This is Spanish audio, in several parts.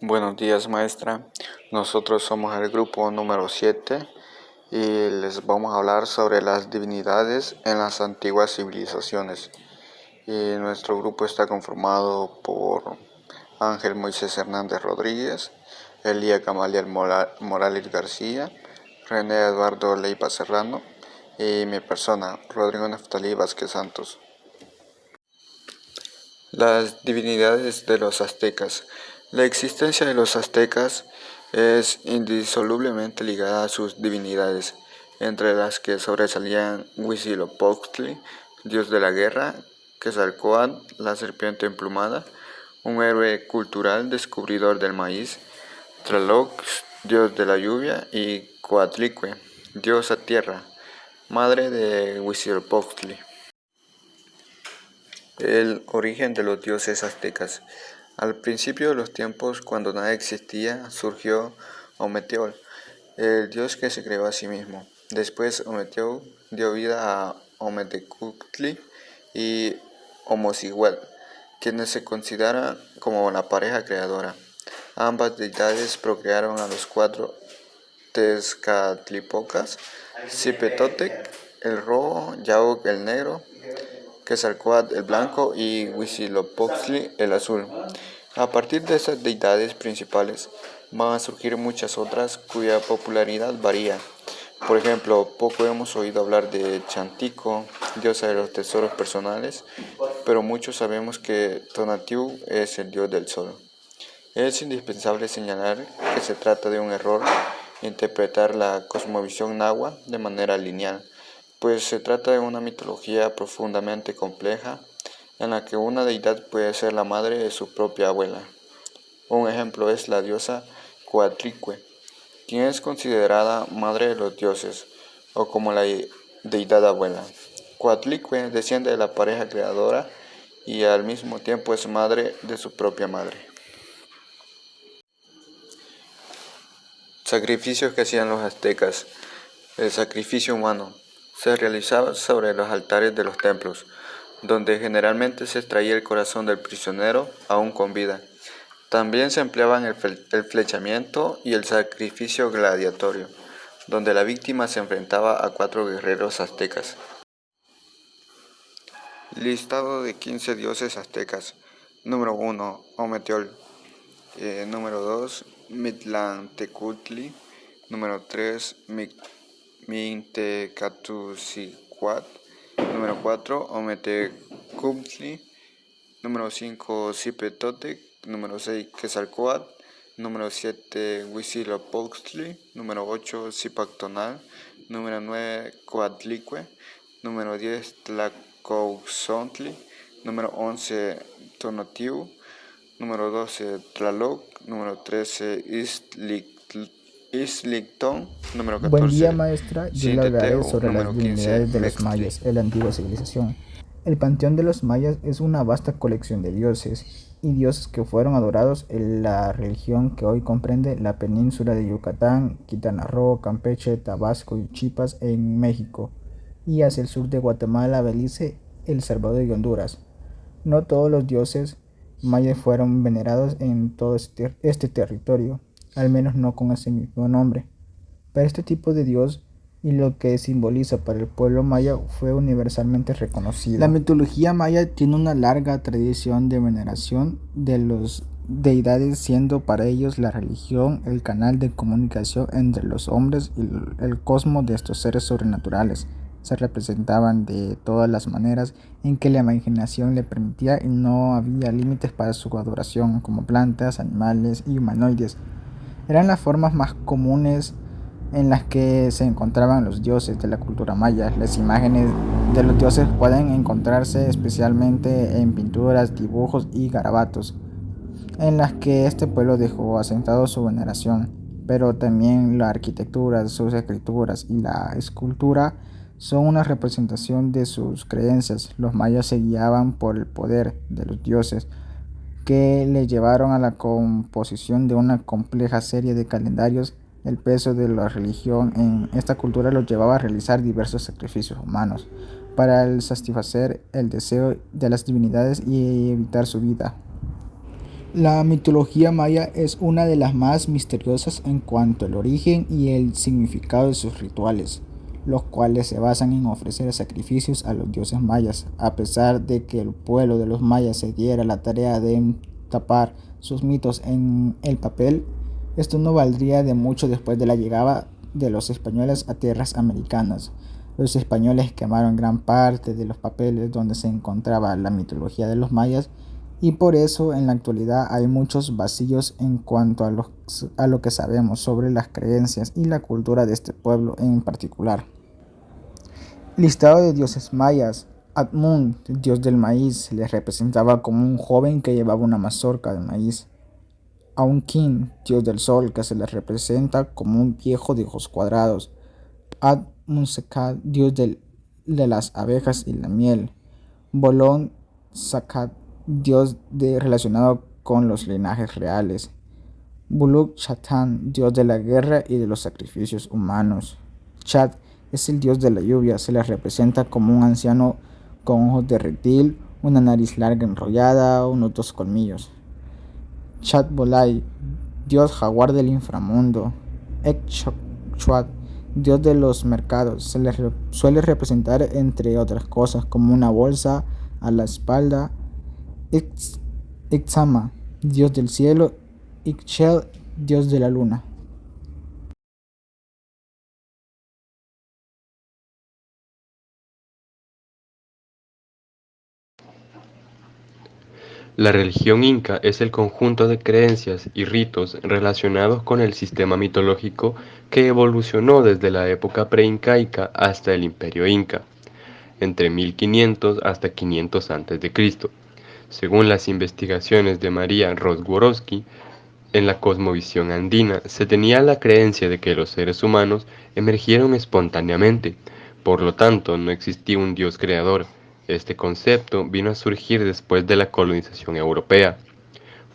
Buenos días, maestra. Nosotros somos el grupo número 7 y les vamos a hablar sobre las divinidades en las antiguas civilizaciones. Nuestro grupo está conformado por Ángel Moisés Hernández Rodríguez, Elía Gamaliel Morales García, René Eduardo Leiva Serrano y mi persona, Rodrigo Neftalí Vázquez Santos. Las divinidades de los aztecas. La existencia de los aztecas es indisolublemente ligada a sus divinidades, entre las que sobresalían Huitzilopochtli, dios de la guerra, Quetzalcóatl, la serpiente emplumada, un héroe cultural descubridor del maíz, Tlaloc, dios de la lluvia, y Coatlicue, diosa tierra, madre de Huitzilopochtli. El origen de los dioses aztecas. Al principio de los tiempos, cuando nada existía, surgió Ometeotl, el dios que se creó a sí mismo. Después Ometeotl dio vida a Ometecuhtli y Omocihuatl, quienes se consideran como la pareja creadora. Ambas deidades procrearon a los 4 Tezcatlipocas, Zipetotec el rojo, Yauc el negro, Quetzalcóatl el blanco y Huitzilopochtli el azul. A partir de estas deidades principales van a surgir muchas otras cuya popularidad varía. Por ejemplo, poco hemos oído hablar de Chantico, diosa de los tesoros personales, pero muchos sabemos que Tonatiuh es el dios del sol. Es indispensable señalar que se trata de un error interpretar la cosmovisión náhuatl de manera lineal, pues se trata de una mitología profundamente compleja en la que una deidad puede ser la madre de su propia abuela. Un ejemplo es la diosa Coatlicue, quien es considerada madre de los dioses, o como la deidad abuela. Coatlicue desciende de la pareja creadora y al mismo tiempo es madre de su propia madre. Sacrificios que hacían los aztecas. El sacrificio humano se realizaba sobre los altares de los templos, donde generalmente se extraía el corazón del prisionero aún con vida. También se empleaban el flechamiento y el sacrificio gladiatorio, donde la víctima se enfrentaba a 4 guerreros aztecas. Listado de 15 dioses aztecas. Número 1. Ometeotl. Número 2. Mictlantecutli. Número 3. Mintecatzicoatl. Número 4. Ometecuhtli. Número 5. Zipetotec. Número 6. Quetzalcóatl. Número 7. Huitzilopochtli. Número 8. Zipactonal. Número 9. Coatlicue. Número 10. Tlacouxontli. Número 11. Tonatiuh. Número 12. Tlaloc. Número 13. Iztlictón. Número 14. Buen día, maestra. Yo le hablaré sobre número las divinidades 15, de los mayas, en la antigua civilización. El panteón de los mayas es una vasta colección de dioses y dioses que fueron adorados en la religión que hoy comprende la península de Yucatán, Quintana Roo, Campeche, Tabasco y Chiapas en México, y hacia el sur de Guatemala, Belice, El Salvador y Honduras. No todos los dioses mayas fueron venerados en todo este territorio, al menos no con ese mismo nombre. Pero este tipo de dios y lo que simboliza para el pueblo maya fue universalmente reconocido. La mitología maya tiene una larga tradición de veneración de los deidades, siendo para ellos la religión el canal de comunicación entre los hombres y el cosmos de estos seres sobrenaturales. Se representaban de todas las maneras en que la imaginación le permitía y no había límites para su adoración, como plantas, animales y humanoides. Eran las formas más comunes en las que se encontraban los dioses de la cultura maya. Las imágenes de los dioses pueden encontrarse especialmente en pinturas, dibujos y garabatos, en las que este pueblo dejó asentado su veneración, pero también la arquitectura, sus escrituras y la escultura son una representación de sus creencias. Los mayas se guiaban por el poder de los dioses, que le llevaron a la composición de una compleja serie de calendarios. El peso de la religión en esta cultura los llevaba a realizar diversos sacrificios humanos para satisfacer el deseo de las divinidades y evitar su vida. La mitología maya es una de las más misteriosas en cuanto al origen y el significado de sus rituales, los cuales se basan en ofrecer sacrificios a los dioses mayas. A pesar de que el pueblo de los mayas se diera la tarea de tapar sus mitos en el papel, esto no valdría de mucho después de la llegada de los españoles a tierras americanas. Los españoles quemaron gran parte de los papeles donde se encontraba la mitología de los mayas, y por eso en la actualidad hay muchos vacíos en cuanto a lo que sabemos sobre las creencias y la cultura de este pueblo en particular. Listado de dioses mayas. Atmun, dios del maíz, se les representaba como un joven que llevaba una mazorca de maíz. Aunkin, dios del sol, que se les representa como un viejo de ojos cuadrados. Ad-Munsekat, dios de las abejas y la miel. Bolon Sakat, relacionado con los linajes reales. Buluk Chatan, dios de la guerra y de los sacrificios humanos. Chat es el dios de la lluvia, se le representa como un anciano con ojos de reptil, una nariz larga enrollada, unos 2 colmillos. Chat Bolai, dios jaguar del inframundo. Ekchot, dios de los mercados, se le suele representar entre otras cosas como una bolsa a la espalda. Ixama, dios del cielo. Ixchel, dios de la luna. La religión inca es el conjunto de creencias y ritos relacionados con el sistema mitológico que evolucionó desde la época preincaica hasta el Imperio Inca, entre 1500 hasta 500 a.C. Según las investigaciones de María Rozgorowski, en la cosmovisión andina se tenía la creencia de que los seres humanos emergieron espontáneamente, por lo tanto no existía un Dios creador. Este concepto vino a surgir después de la colonización europea.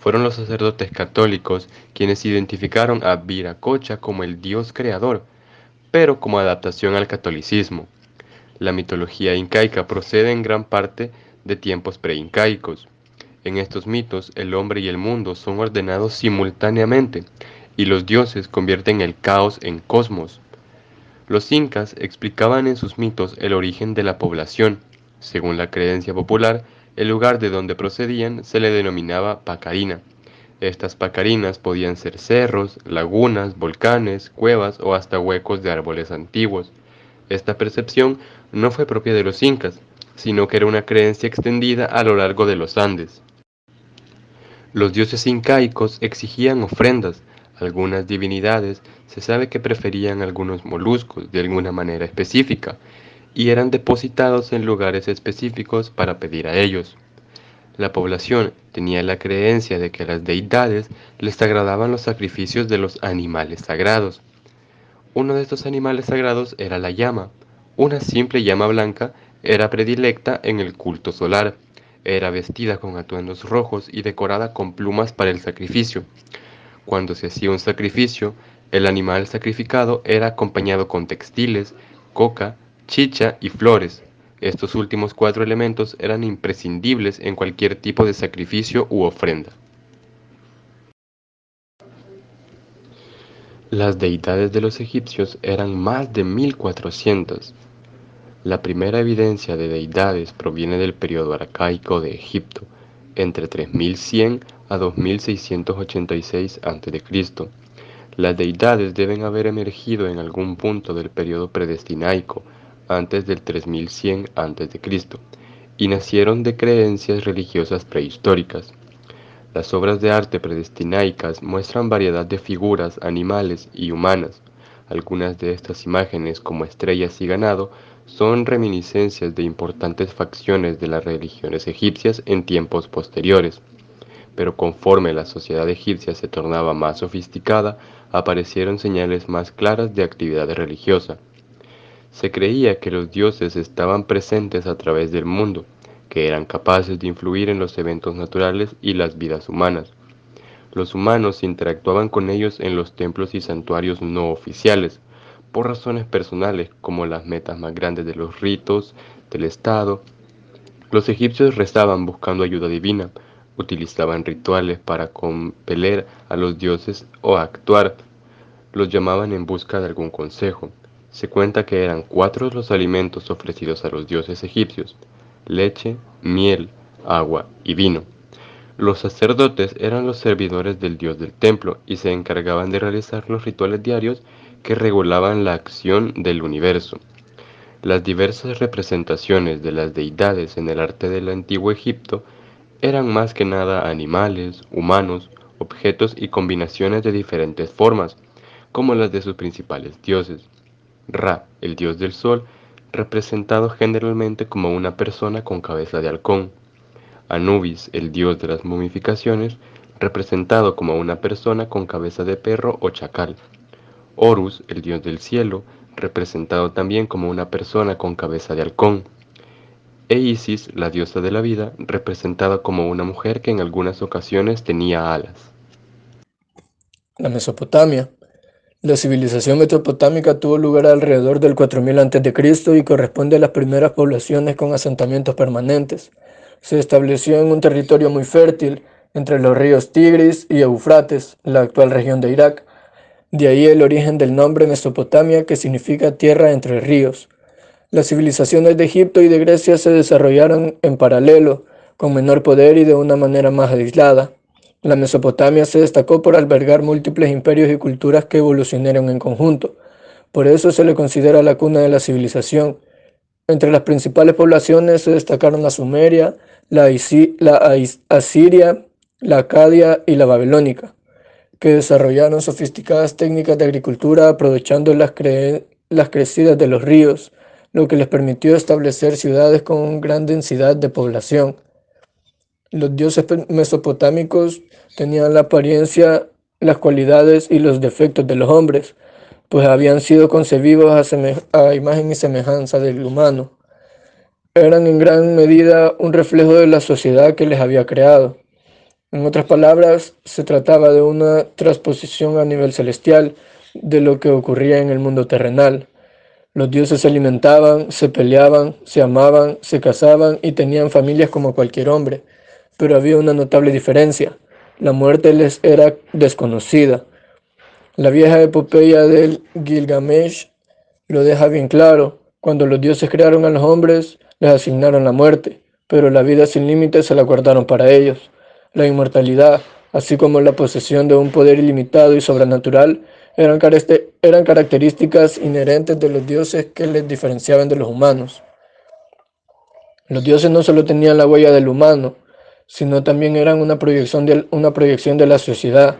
Fueron los sacerdotes católicos quienes identificaron a Viracocha como el Dios creador, pero como adaptación al catolicismo. La mitología incaica procede en gran parte de tiempos preincaicos. En estos mitos, el hombre y el mundo son ordenados simultáneamente, y los dioses convierten el caos en cosmos. Los incas explicaban en sus mitos el origen de la población. Según la creencia popular, el lugar de donde procedían se le denominaba Pacarina. Estas pacarinas podían ser cerros, lagunas, volcanes, cuevas o hasta huecos de árboles antiguos. Esta percepción no fue propia de los incas, sino que era una creencia extendida a lo largo de los Andes. Los dioses incaicos exigían ofrendas. Algunas divinidades se sabe que preferían algunos moluscos de alguna manera específica y eran depositados en lugares específicos para pedir a ellos. La población tenía la creencia de que a las deidades les agradaban los sacrificios de los animales sagrados. Uno de estos animales sagrados era la llama. Una simple llama blanca era predilecta en el culto solar. Era vestida con atuendos rojos y decorada con plumas para el sacrificio. Cuando se hacía un sacrificio, el animal sacrificado era acompañado con textiles, coca, chicha y flores. Estos últimos 4 elementos eran imprescindibles en cualquier tipo de sacrificio u ofrenda. Las deidades de los egipcios eran más de 1400. La primera evidencia de deidades proviene del periodo arcaico de Egipto, entre 3100 a 2686 a.C. Las deidades deben haber emergido en algún punto del periodo predestinaico, antes del 3100 a.C., y nacieron de creencias religiosas prehistóricas. Las obras de arte predestinaicas muestran variedad de figuras animales y humanas. Algunas de estas imágenes, como estrellas y ganado, son reminiscencias de importantes facciones de las religiones egipcias en tiempos posteriores. Pero conforme la sociedad egipcia se tornaba más sofisticada, aparecieron señales más claras de actividad religiosa. Se creía que los dioses estaban presentes a través del mundo, que eran capaces de influir en los eventos naturales y las vidas humanas. Los humanos interactuaban con ellos en los templos y santuarios no oficiales, por razones personales como las metas más grandes de los ritos del Estado. Los egipcios rezaban buscando ayuda divina, utilizaban rituales para compeler a los dioses o actuar. Los llamaban en busca de algún consejo. Se cuenta que eran 4 los alimentos ofrecidos a los dioses egipcios: leche, miel, agua y vino. Los sacerdotes eran los servidores del dios del templo y se encargaban de realizar los rituales diarios que regulaban la acción del universo. Las diversas representaciones de las deidades en el arte del antiguo Egipto eran más que nada animales, humanos, objetos y combinaciones de diferentes formas, como las de sus principales dioses. Ra, el dios del sol, representado generalmente como una persona con cabeza de halcón. Anubis, el dios de las momificaciones, representado como una persona con cabeza de perro o chacal. Horus, el dios del cielo, representado también como una persona con cabeza de halcón. E Isis, la diosa de la vida, representada como una mujer que en algunas ocasiones tenía alas. La Mesopotamia. La civilización mesopotámica tuvo lugar alrededor del 4000 a.C. y corresponde a las primeras poblaciones con asentamientos permanentes. Se estableció en un territorio muy fértil entre los ríos Tigris y Éufrates, la actual región de Irak. De ahí el origen del nombre Mesopotamia, que significa tierra entre ríos. Las civilizaciones de Egipto y de Grecia se desarrollaron en paralelo, con menor poder y de una manera más aislada. La Mesopotamia se destacó por albergar múltiples imperios y culturas que evolucionaron en conjunto. Por eso se le considera la cuna de la civilización. Entre las principales poblaciones se destacaron la Sumeria, la Asiria, la Acadia y la Babilónica, que desarrollaron sofisticadas técnicas de agricultura aprovechando las crecidas de los ríos, lo que les permitió establecer ciudades con gran densidad de población. Los dioses mesopotámicos tenían la apariencia, las cualidades y los defectos de los hombres, pues habían sido concebidos a imagen y semejanza del humano. Eran en gran medida un reflejo de la sociedad que les había creado. En otras palabras, se trataba de una transposición a nivel celestial de lo que ocurría en el mundo terrenal. Los dioses se alimentaban, se peleaban, se amaban, se casaban y tenían familias como cualquier hombre. Pero había una notable diferencia: la muerte les era desconocida. La vieja epopeya del Gilgamesh lo deja bien claro. Cuando los dioses crearon a los hombres, les asignaron la muerte, pero la vida sin límites se la guardaron para ellos. La inmortalidad, así como la posesión de un poder ilimitado y sobrenatural, eran características inherentes de los dioses que les diferenciaban de los humanos. Los dioses no solo tenían la huella del humano, sino también eran una proyección de la sociedad.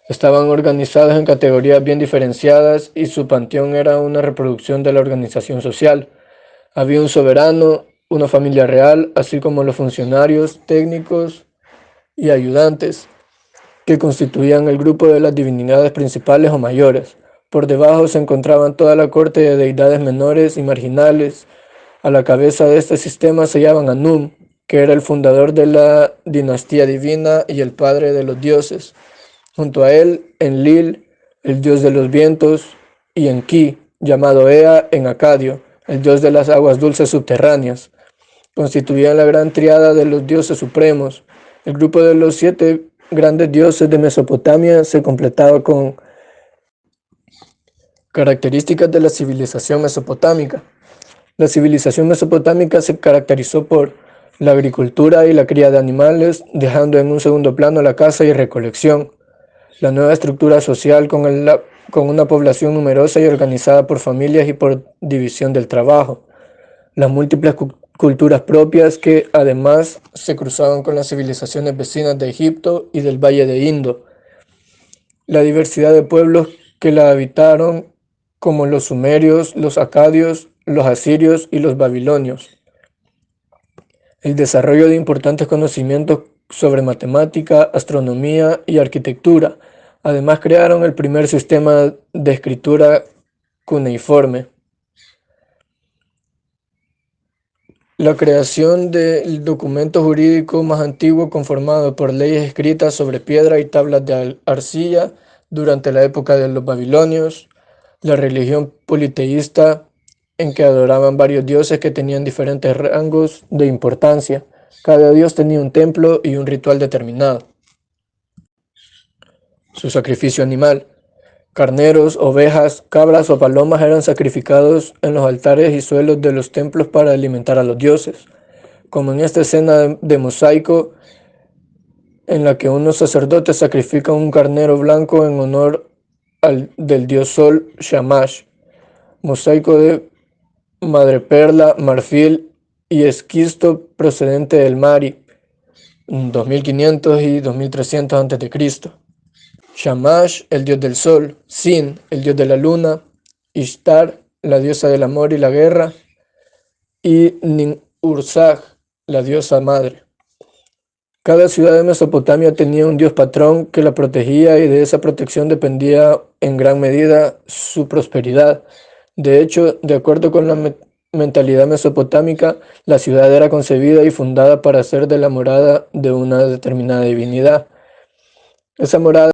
Estaban organizados en categorías bien diferenciadas y su panteón era una reproducción de la organización social. Había un soberano, una familia real, así como los funcionarios, técnicos y ayudantes, que constituían el grupo de las divinidades principales o mayores. Por debajo se encontraban toda la corte de deidades menores y marginales. A la cabeza de este sistema se llamaban Anum, que era el fundador de la dinastía divina y el padre de los dioses. Junto a él, Enlil, el dios de los vientos, y Enki, llamado Ea en acadio, el dios de las aguas dulces subterráneas, constituían la gran triada de los dioses supremos. El grupo de los 7 grandes dioses de Mesopotamia se completaba con características de la civilización mesopotámica. La civilización mesopotámica se caracterizó por la agricultura y la cría de animales, dejando en un segundo plano la caza y recolección. La nueva estructura social con una población numerosa y organizada por familias y por división del trabajo. Las múltiples culturas propias que además se cruzaban con las civilizaciones vecinas de Egipto y del Valle de Indo. La diversidad de pueblos que la habitaron, como los sumerios, los acadios, los asirios y los babilonios. El desarrollo de importantes conocimientos sobre matemática, astronomía y arquitectura. Además crearon el primer sistema de escritura cuneiforme. La creación del documento jurídico más antiguo conformado por leyes escritas sobre piedra y tablas de arcilla durante la época de los babilonios. La religión politeísta, en que adoraban varios dioses que tenían diferentes rangos de importancia. Cada dios tenía un templo y un ritual determinado. Su sacrificio animal. Carneros, ovejas, cabras o palomas eran sacrificados en los altares y suelos de los templos para alimentar a los dioses, como en esta escena de mosaico en la que unos sacerdotes sacrifican un carnero blanco en honor del dios sol Shamash, mosaico de madreperla, marfil y esquisto procedente del Mari, 2500 y 2300 a.C. Shamash, el dios del sol, Sin, el dios de la luna, Ishtar, la diosa del amor y la guerra, y Nin-Ursag, la diosa madre. Cada ciudad de Mesopotamia tenía un dios patrón que la protegía y de esa protección dependía en gran medida su prosperidad. De hecho, de acuerdo con la mentalidad mesopotámica, la ciudad era concebida y fundada para ser de la morada de una determinada divinidad. Esa morada